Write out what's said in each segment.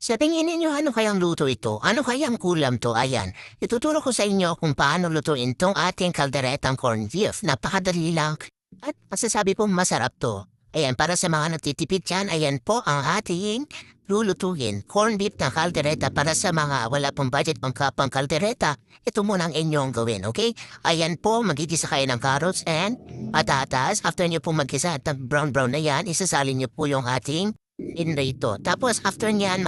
Sa tingin ninyo ano kayang luto ito? Ano kayang ulam 'to? Ayan, ituturo ko sa inyo kung paano lutuin 'tong ating kalderetang corned beef. Napakadali lang at masasabi kong masarap 'to. Ayan, para sa mga nagtitipid diyan, ayan po ang ating lulutuin. Corned beef na kaldereta para sa mga wala pong budget pang kaldereta. Ito muna ang inyong gawin, okay? Ayan po, magigisa kayo ng carrots and patatas. After nyo pong magkisa at brown-brown na yan, isasalin nyo po yung ating inrito. Tapos after niyan,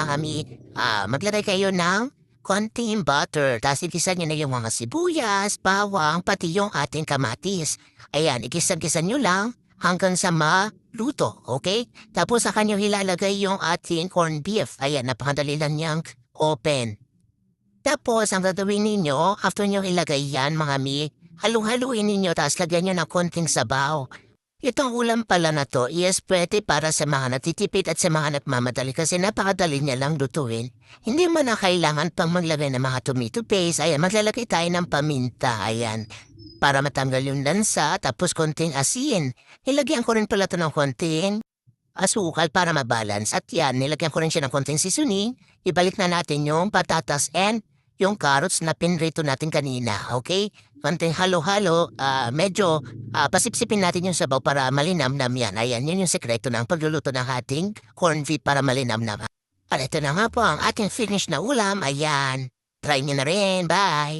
maglagay kayo ng konting butter. Tapos igisa nyo na yung mga sibuyas, bawang, pati yung ating kamatis. Ayan, igisa-gisa nyo lang hanggang sa maluto, okay? Tapos sa kanyo ilalagay yung ating corned beef. Ayan, napakadali lang niyang open. Tapos, ang gagawin ninyo, after nyo ilagay yan, halu-haluin ninyo, tapos lagyan nyo ng konting sabaw. Itong ulam pala na to, yes, pwede para sa mga natitipid at sa mga nagmamadali kasi napakadali niya lang lutuin. Hindi mo na kailangan pang maglagay ng mga tomato paste. Ayan, maglalagay tayo ng paminta. Ayan, para matanggal yung lansa, tapos konting asin. Nilagyan ko rin pala to ng konting asukal para mabalance. At yan, nilagyan ko rin siya ng konting seasoning. Ibalik na natin yung patatas and yung carrots na pinrito natin kanina, okay? Konting halo-halo, medyo pasipsipin natin yung sabaw para malinamnam yan. Ayan, yun yung sekreto ng pagluluto ng ating corned beef para malinamnam. At ito na nga po ang ating finish na ulam. Ayan, try nyo na rin. Bye!